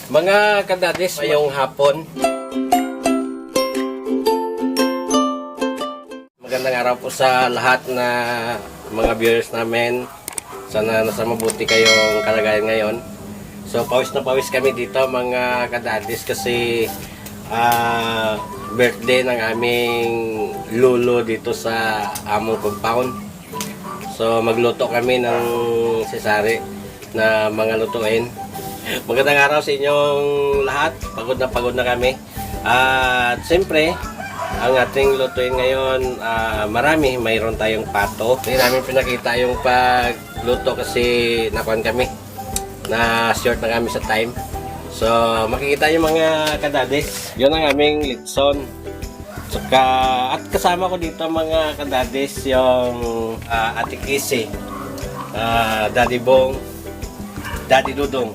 Mga kadadis, ngayong hapon. Magandang araw po sa lahat na mga viewers namin. Sana nasa mabuti kayong kalagayan ngayon. So pawis na pawis kami dito mga kadadis kasi birthday ng aming lulo dito sa among compound. So magluto kami ng sesare na mga lutuin. Magandang araw sa inyong lahat. Pagod na kami. At siyempre, ang ating lutuin ngayon, marami. Mayroon tayong pato. Hindi namin pinakita yung pagluto kasi nakuhan kami. Na short na kami sa time. So, makikita yung mga kadadis. Yun ang aming litson. Saka, at kasama ko dito mga kadadis yung Ate Kisi, Daddy Bong, Daddy Dudong.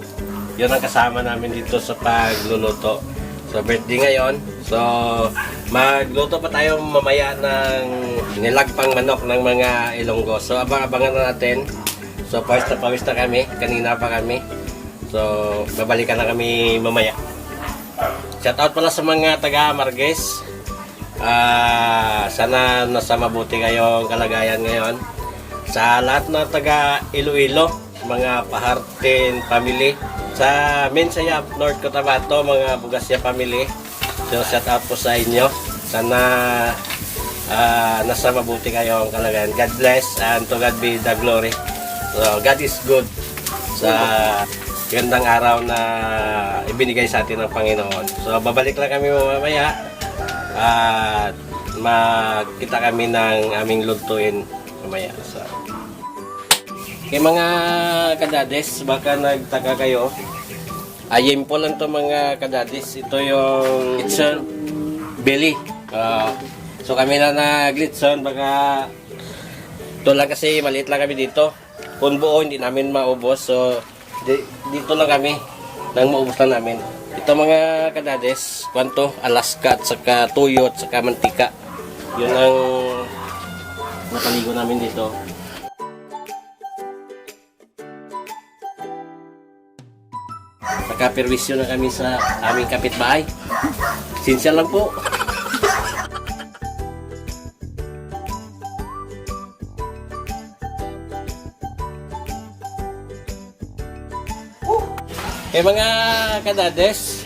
Yun ang kasama namin dito sa pagluluto. So, birthday ngayon. So, magluto pa tayo mamaya ng nilagpang manok ng mga Ilonggo. So, abang-abangan na natin. So, pawis na kami. Kanina pa kami. So, babalikan na kami mamaya. Shout out pala sa mga taga-Marges. Sana nasa mabuti kayong kalagayan ngayon. Sa lahat na taga-Iloilo, mga Pahartin family. Sa Minsayap, North Cotabato, mga Bugasya family. So, shout out po sa inyo. Sana nasa mabuti kayong kalagayan. God bless and to God be the glory. So, God is good sa gandang araw na ibinigay sa atin ng Panginoon. So, babalik lang kami mamaya at magkita kami ng aming lutuin mamaya. So, kay mga kadadis, baka nagtaka kayo. Ayim po lang to mga kadadis. Ito yung Litson Belly. So kami na nag-Litson. Baka ito lang kasi maliit lang kami dito. Kung buo hindi namin maubos. So dito lang kami nang maubos lang namin. Ito mga kadadis, kwanto, Alaska at saka tuyo at saka mantika. Yun ang napaligo namin dito. Nakaperwisyo na kami sa aming kapitbahay. Sinsya lang po. Mga kadades,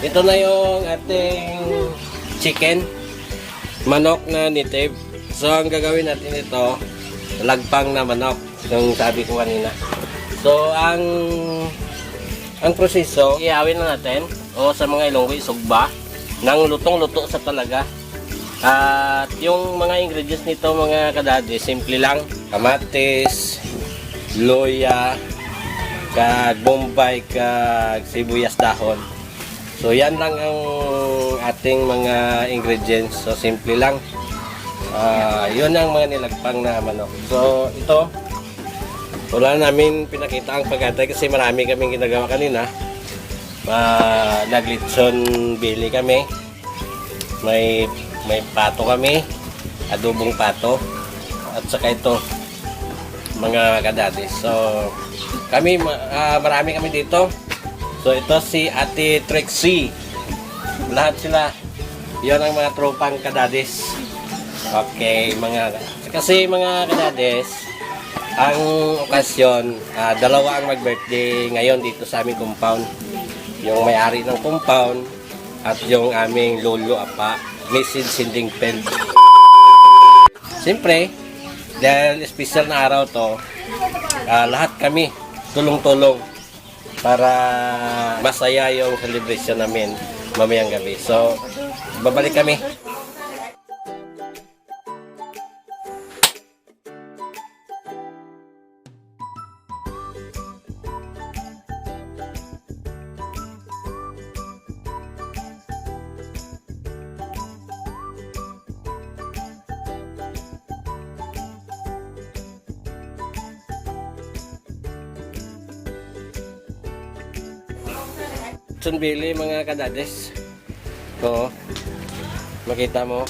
ito na yung ating chicken, manok na native. So ang gagawin natin ito, lagpang na manok, yung sabi ko kanina. So ang proseso, iawin na natin o sa mga Ilonggo isugba ng lutong-luto sa talaga. At yung mga ingredients nito mga kadadi, simple lang. Kamatis, luya, kag bombay, kag sibuyas dahon. So yan lang ang ating mga ingredients. So simple lang. Yun ang mga nilagpang na manok. So ito, wala namin pinakita ang pagkatay kasi marami kaming ginagawa kanina. Naglitson bili kami. May pato kami, adobong pato. At saka ito, mga kadadis. So, kami, marami kami dito. So, ito si Ate Trixie. Lahat sila. Yan ang mga tropang kadadis. Okay, kasi mga kadadis, ang okasyon, dalawa ang mag-birthday ngayon dito sa aming compound. Yung may-ari ng compound at yung aming lolo apa, Mrs. Sindingpel. Siyempre, dahil special na araw to, lahat kami tulong-tulong para masaya yung celebration namin mamayang gabi. So, babalik kami. Sunbili mga kadades. So, makita mo,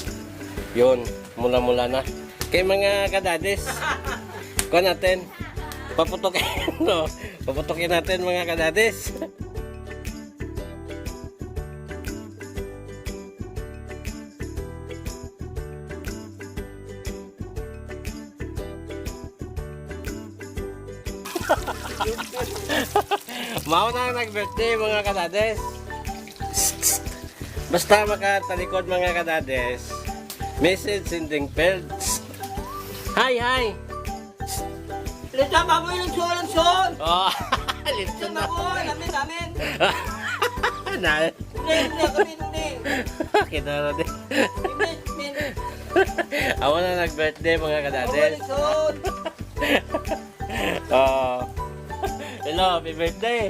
yun, mula-mula na. Kay mga kadades, kuha natin, paputokin, no? Paputokin natin mga kadades. Mao na ang nag-birthday mga kadades. Basta makatalikod mga kadades. Message sending Perds. Hi, hi. Lechon baboy, lechon. Oh, lechon na. Baboy, namin. Na. Hindi. Kinaro din. Min. Ako na nag-birthday mga Baboy, kadades. lechon. Oh. Hello, happy birthday.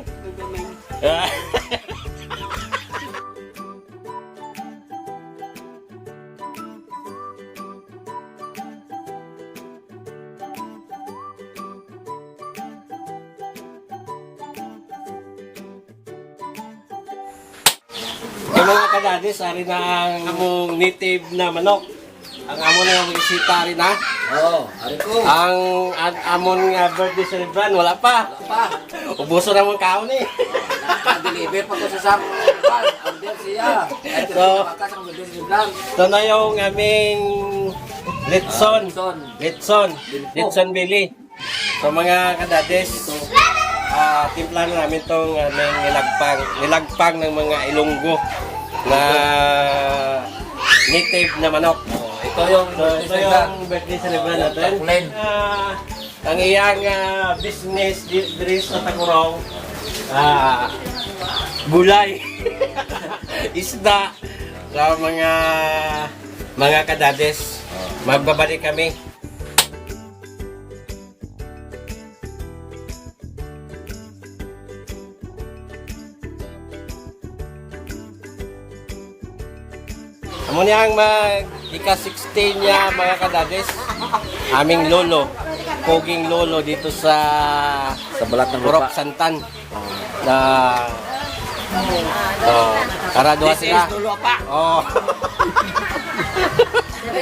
Yung mga kadadis, ari na ang among native na manok. Ang amon na bisita rin na. Oo, ari ko. Ang amon nga birthday celebration, wala pa. Pa, Ubuso na mong kaon eh. deliver pa ko sa sakong order siya. Ay, So- baka sa order si Blanc. Ito na yung aming Litson. Litson Billy. So mga kadadis, timpla na namin itong aming nilagpang ng mga Ilonggo na native na manok. Ito yung So, ito yung birthday celebration natin. Taklen. Ang iyang business dito sa Tagurong, gulay, isda, sa mga kadades. Magbabalik kami. Amo niya ang ika-16 niya mga kadades. Aming lolo, poging lolo dito sa balat ng Purok Santan. Na Karadua sila. Oh.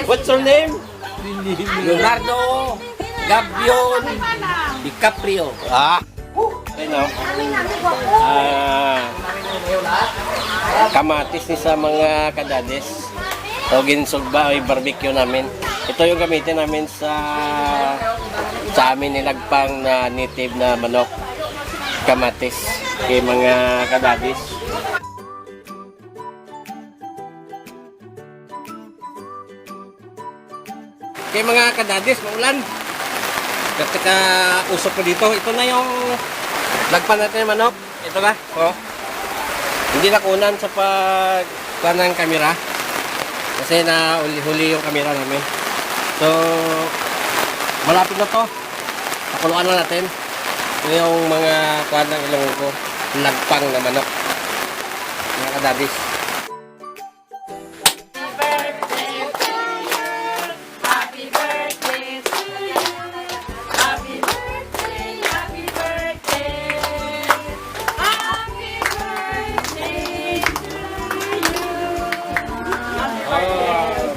What's your name? Leonardo Gabion DiCaprio. Kamatis ni sa mga kadades. So ginsugba ay barbecue namin. Ito yung gamitin namin sa amin nilagpang na native na manok. Kamatis kay mga kadadis. Kay mga kadadis, maulan. Kasi ka usok ko dito. Ito na yung lagpan natin ng manok. Ito na. Oh. Hindi nakunan sa pagkuhan ng kamera. Kasi na huli yung kamera namin. So, malapit na to. Pakuluan na natin. Ito yung mga kuhan ng Ilonggo. Lagpang na manok. Mga kadadis.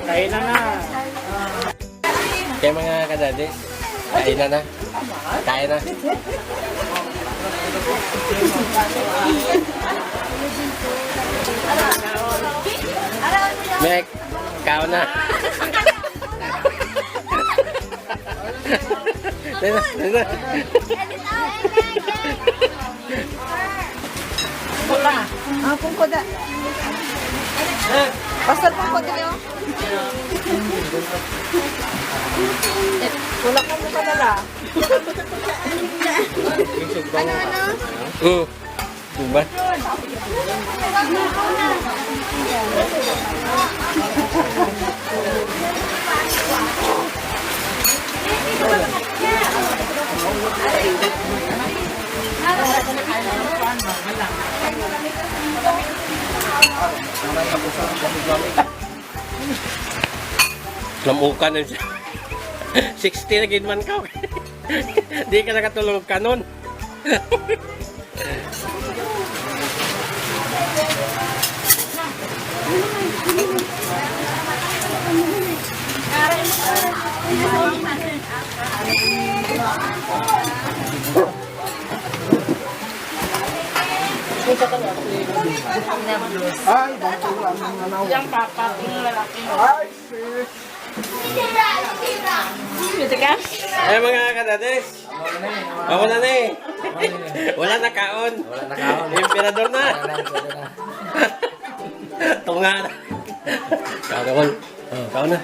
Kainan na. Kaya mga kadadis, kain na na. Kain na. Mek, kao na. Dito, dito. Pungko da. Pasal pungko da yo. Wala ka mo padala. Ano? Diba? Lamukan na siya. 60 na ginman ka. Di ka nakatulog ka nun. Yang papa ng lalaki. Ito ka? Ay mga kadades, Wala na eh. Wala na kaon. Wala na kaon. Emperador na. Pwede na. Tunga na. Kaon. Kaon na.